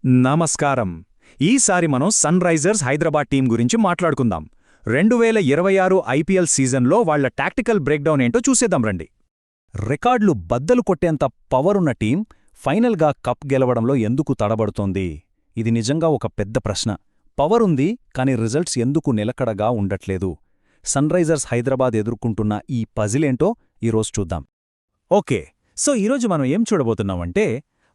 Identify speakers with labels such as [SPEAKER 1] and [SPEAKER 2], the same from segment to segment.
[SPEAKER 1] నమస్కారం. ఈసారి మనం సన్ రైజర్స్ హైదరాబాద్ టీం గురించి మాట్లాడుకుందాం. 2026 ఐపీఎల్ సీజన్లో వాళ్ల టాక్టికల్ బ్రేక్డౌన్ ఏంటో చూసేద్దాం రండి. రికార్డులు బద్దలు కొట్టేంత పవరున్న టీం ఫైనల్గా కప్ గెలవడంలో ఎందుకు తడబడుతోంది? ఇది నిజంగా ఒక పెద్ద ప్రశ్న. పవరుంది, కాని రిజల్ట్స్ ఎందుకు నిలకడగా ఉండట్లేదు? సన్ రైజర్స్ హైదరాబాద్ ఎదుర్కొంటున్న ఈ పజిలేంటో ఈరోజు చూద్దాం. ఓకే, సో ఈరోజు మనం ఏం చూడబోతున్నామంటే,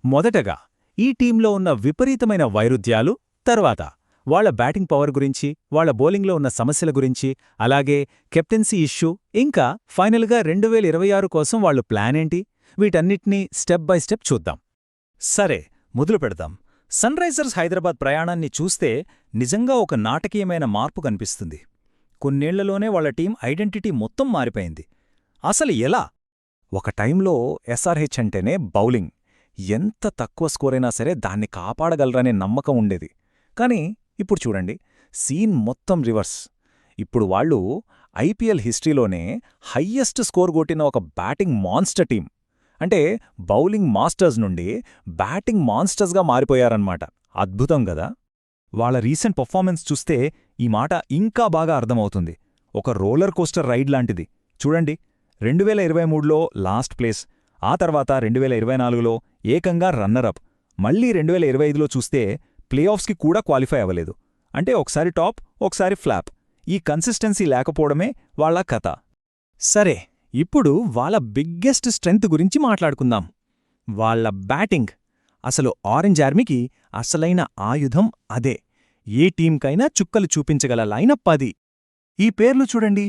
[SPEAKER 1] మొదటగా ఈ టీంలో ఉన్న విపరీతమైన వైరుధ్యాలు, తర్వాత వాళ్ల బ్యాటింగ్ పవర్ గురించి, వాళ్ల బౌలింగ్లో ఉన్న సమస్యల గురించి, అలాగే కెప్టెన్సీ ఇష్యూ, ఇంకా ఫైనల్గా 2026 కోసం వాళ్ల ప్లాన్ ఏంటి, వీటన్నిటినీ స్టెప్ బై స్టెప్ చూద్దాం. సరే, మొదలు పెడదాం. సన్ రైజర్స్ హైదరాబాద్ ప్రయాణాన్ని చూస్తే నిజంగా ఒక నాటకీయమైన మార్పు కనిపిస్తుంది. కొన్నేళ్లలోనే వాళ్ల టీం ఐడెంటిటీ మొత్తం మారిపోయింది. అసలు ఎలా? ఒక టైంలో ఎస్ఆర్హెచ్ అంటేనే బౌలింగ్, ఎంత తక్కువ స్కోరైనా సరే దాన్ని కాపాడగలరనే నమ్మకం ఉండేది. కాని ఇప్పుడు చూడండి, సీన్ మొత్తం రివర్స్. ఇప్పుడు వాళ్ళు ఐపీఎల్ హిస్టరీలోనే హయ్యెస్ట్ స్కోర్ కొట్టిన ఒక బ్యాటింగ్ మాన్స్టర్ టీం. అంటే బౌలింగ్ మాస్టర్స్ నుండి బ్యాటింగ్ మాన్స్టర్స్గా మారిపోయారన్నమాట. అద్భుతం గదా? వాళ్ల రీసెంట్ పర్ఫార్మెన్స్ చూస్తే ఈ మాట ఇంకా బాగా అర్థమవుతుంది. ఒక రోలర్ కోస్టర్ రైడ్ లాంటిది. చూడండి, 2023లో లాస్ట్ ప్లేస్, ఆ తర్వాత 2024లో ఏకంగా రన్నరప్, మళ్లీ 2025లో చూస్తే ప్లేఆఫ్స్కి కూడా క్వాలిఫై అవ్వలేదు. అంటే ఒకసారి టాప్, ఒకసారి ఫ్లాప్. ఈ కన్సిస్టెన్సీ లేకపోవడమే వాళ్ల కథ. సరే, ఇప్పుడు వాళ్ల బిగ్గెస్ట్ స్ట్రెంగ్త్ గురించి మాట్లాడుకుందాం. వాళ్ల బ్యాటింగ్. అసలు ఆరెంజ్ ఆర్మీకి అసలైన ఆయుధం అదే. ఏ టీంకైనా చుక్కలు చూపించగల లైనప్ అది. ఈ పేర్లు చూడండి: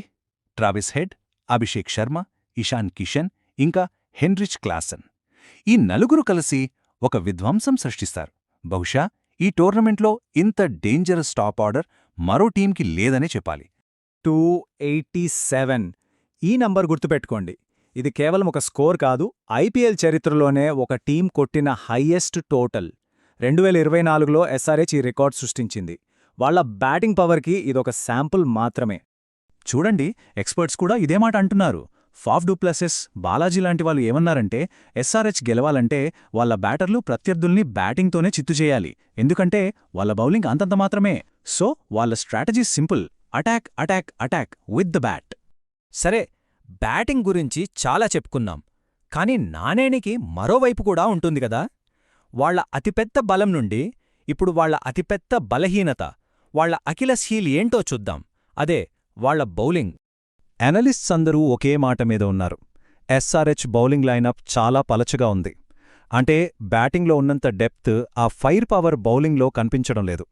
[SPEAKER 1] ట్రావిస్ హెడ్, అభిషేక్ శర్మ, ఇషాన్ కిషన్, ఇంకా హెన్రిచ్ క్లాసన్. ఈ నలుగురు కలిసి ఒక విధ్వంసం సృష్టిస్తారు. బహుశా ఈ టోర్నమెంట్లో ఇంత డేంజరస్ టాప్ ఆర్డర్ మరో టీంకి లేదనే చెప్పాలి. 287 ఈ నంబర్ గుర్తుపెట్టుకోండి. ఇది కేవలం ఒక స్కోర్ కాదు, ఐపీఎల్ చరిత్రలోనే ఒక టీం కొట్టిన హయ్యెస్ట్ టోటల్. 2024లో ఎస్ఆర్హెచ్ ఈ రికార్డ్ సృష్టించింది. వాళ్ల బ్యాటింగ్ పవర్కి ఇదొక శాంపుల్ మాత్రమే. చూడండి, ఎక్స్పర్ట్స్ కూడా ఇదే మాట అంటున్నారు. ఫాఫ్ డు ప్లెసిస్, బాలాజీ లాంటి వాళ్ళు ఏమన్నారంటే, ఎస్ఆర్హెచ్ గెలవాలంటే వాళ్ల బ్యాటర్లు ప్రత్యర్థుల్ని బ్యాటింగ్తోనే చిత్తు చేయాలి. ఎందుకంటే వాళ్ల బౌలింగ్ అంతంత మాత్రమే. సో వాళ్ల strategy simple: attack, attack, attack with the bat. సరే, బ్యాటింగ్ గురించి చాలా చెప్పుకున్నాం. కాని నాణేనికి మరోవైపు కూడా ఉంటుంది కదా. వాళ్ల అతిపెద్ద బలం నుండి ఇప్పుడు వాళ్ల అతిపెద్ద బలహీనత, వాళ్ల అకిలస్ హీల్ ఏంటో చూద్దాం. అదే వాళ్ల బౌలింగ్. అనలిస్ట్స్ అందరూ ఒకే మాట మీద ఉన్నారు: ఎస్ఆర్హెచ్ బౌలింగ్ లైనప్ చాలా పలచగా ఉంది. అంటే బ్యాటింగ్లో ఉన్నంత డెప్త్ ఆ ఫైర్ పవర్ బౌలింగ్లో కనిపించడం లేదు.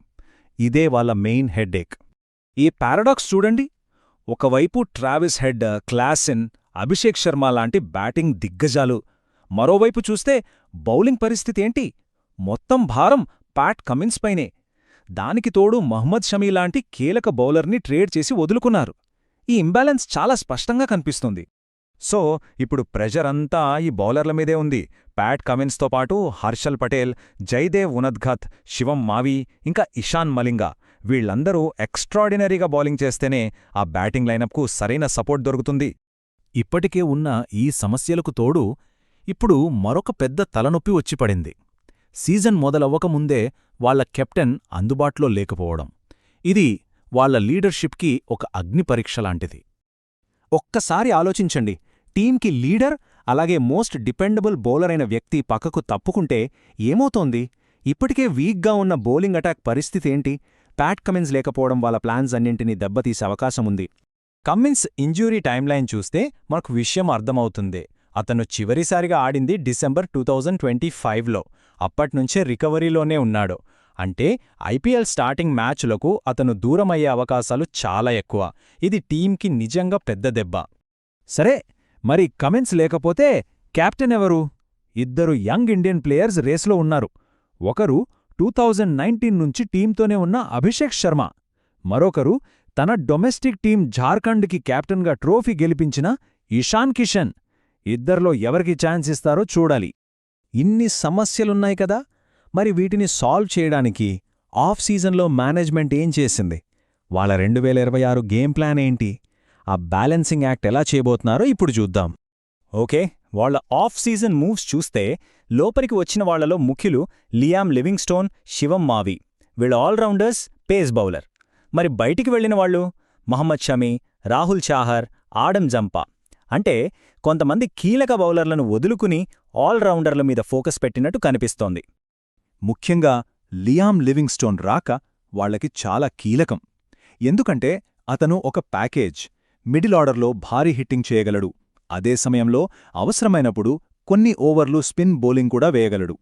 [SPEAKER 1] ఇదే వాళ్ల మెయిన్ హెడ్ఏక్. ఈ పారాడాక్స్ చూడండి. ఒకవైపు Travis head, Klaasen, Abhishek Sharma లాంటి బ్యాటింగ్ దిగ్గజాలు. మరోవైపు చూస్తే బౌలింగ్ పరిస్థితి ఏంటి? మొత్తం భారం ప్యాట్ కమిన్స్ పైనే. దానికి తోడు మహ్మద్ షమీ లాంటి కీలక బౌలర్ని ట్రేడ్ చేసి వదులుకున్నారు. ఈ ఇంబ్యాలెన్స్ చాలా స్పష్టంగా కనిపిస్తుంది. సో ఇప్పుడు ప్రెజర్ అంతా ఈ బౌలర్ల మీదే ఉంది. ప్యాట్ కమిన్స్తో పాటు హర్షల్ పటేల్, జైదేవ్ ఉనద్ఘత్, శివం మావి, ఇంకా ఇషాన్ మలింగా, వీళ్లందరూ ఎక్స్ట్రాడినరీగా బౌలింగ్ చేస్తేనే ఆ బ్యాటింగ్ లైనప్కు సరైన సపోర్ట్ దొరుకుతుంది. ఇప్పటికే ఉన్న ఈ సమస్యలకు తోడు ఇప్పుడు మరొక పెద్ద తలనొప్పి వచ్చిపడింది: సీజన్ మొదలవ్వకముందే వాళ్ల కెప్టెన్ అందుబాటులో లేకపోవడం. ఇది వాళ్ల లీడర్షిప్కి ఒక అగ్నిపరీక్ష లాంటిది. ఒక్కసారి ఆలోచించండి, టీంకి లీడర్, అలాగే మోస్ట్ డిపెండబుల్ బౌలర్ అయిన వ్యక్తి పక్కకు తప్పుకుంటే ఏమవుతోంది? ఇప్పటికే వీక్గా ఉన్న బౌలింగ్ అటాక్ పరిస్థితేంటి? ప్యాట్ కమిన్స్ లేకపోవడం వాళ్ళ ప్లాన్స్ అన్నింటినీ దెబ్బతీసే అవకాశముంది. కమిన్స్ ఇంజ్యూరీ టైమ్లైన్ చూస్తే మనకు విషయం అర్థమవుతుంది. అతను చివరిసారిగా ఆడింది డిసెంబర్ 2025లో. అప్పట్నుంచే రికవరీలోనే ఉన్నాడు. అంటే ఐపీఎల్ స్టార్టింగ్ మ్యాచ్లకు అతను దూరమయ్యే అవకాశాలు చాలా ఎక్కువ. ఇది టీంకి నిజంగా పెద్ద దెబ్బ. సరే, మరి కమిన్స్ లేకపోతే కెప్టెన్ ఎవరు? ఇద్దరు యంగ్ ఇండియన్ ప్లేయర్స్ రేస్లో ఉన్నారు. ఒకరు 2019 నుంచి టీంతోనే ఉన్న అభిషేక్ శర్మ, మరొకరు తన డొమెస్టిక్ టీం ఝార్ఖండ్కి కెప్టెన్గా ట్రోఫీ గెలిపించిన ఇషాన్ కిషన్. ఇద్దర్లో ఎవరికి ఛాన్స్ ఇస్తారో చూడాలి. ఇన్ని సమస్యలున్నాయి కదా. మరి వీటిని సాల్వ్ చేయడానికి ఆఫ్ సీజన్లో మేనేజ్మెంట్ ఏం చేసింది? వాళ్ల 2026 గేమ్ ప్లాన్ ఏంటి? ఆ బ్యాలెన్సింగ్ యాక్ట్ ఎలా చేయబోతున్నారో ఇప్పుడు చూద్దాం. ఓకే, వాళ్ల ఆఫ్ సీజన్ మూవ్స్ చూస్తే
[SPEAKER 2] లోపలికి వచ్చిన వాళ్లలో ముఖ్యులు లియామ్ లివింగ్స్టోన్, శివం మావి. వీళ్ళ ఆల్రౌండర్స్, పేస్ బౌలర్. మరి బయటికి వెళ్లిన వాళ్ళు మహమ్మద్ షమి, రాహుల్ చాహర్, ఆడమ్ జంపా. అంటే కొంతమంది కీలక బౌలర్లను వదులుకుని ఆల్రౌండర్ల మీద ఫోకస్ పెట్టినట్టు కనిపిస్తోంది.
[SPEAKER 1] ముఖ్యంగా లియామ్ లివింగ్స్టోన్ రాక వాళ్లకి చాలా కీలకం. ఎందుకంటే అతను ఒక ప్యాకేజ్. మిడిల్ ఆర్డర్లో భారీ హిట్టింగ్ చేయగలడు. అదే సమయంలో అవసరమైనప్పుడు కొన్ని ఓవర్లు స్పిన్ బౌలింగ్ కూడా వేయగలడు.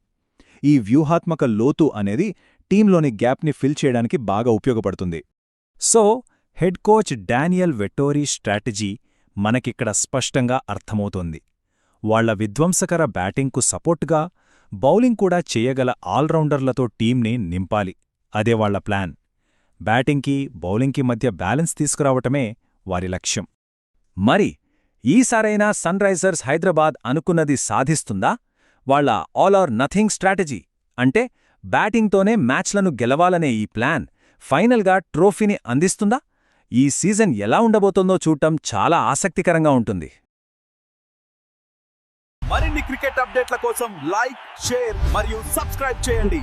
[SPEAKER 1] ఈ వ్యూహాత్మక లోతు అనేది టీంలోని గ్యాప్ని ఫిల్ చేయడానికి బాగా ఉపయోగపడుతుంది.
[SPEAKER 2] So head coach Daniel Vettori strategy మనకిక్కడ స్పష్టంగా అర్థమవుతోంది. వాళ్ల విధ్వంసకర బ్యాటింగ్కు సపోర్టుగా బౌలింగ్ కూడా చేయగల ఆల్రౌండర్లతో టీంని నింపాలి. అదే వాళ్ల ప్లాన్. బ్యాటింగ్కి, బౌలింగ్కి మధ్య బ్యాలెన్స్ తీసుకురావటమే వారి లక్ష్యం. మరి ఈసారైనా సన్ రైజర్స్ హైదరాబాద్ అనుకున్నది సాధిస్తుందా? వాళ్ల ఆల్ ఆర్ నథింగ్ స్ట్రాటజీ అంటే బ్యాటింగ్తోనే మ్యాచ్లను గెలవాలనే ఈ ప్లాన్ ఫైనల్గా ట్రోఫీని అందిస్తుందా? ఈ సీజన్ ఎలా ఉండబోతోందో చూడటం చాలా ఆసక్తికరంగా ఉంటుంది.
[SPEAKER 3] మరిన్ని క్రికెట్ అప్డేట్ల కోసం లైక్, షేర్ మరియు సబ్స్క్రైబ్ చేయండి.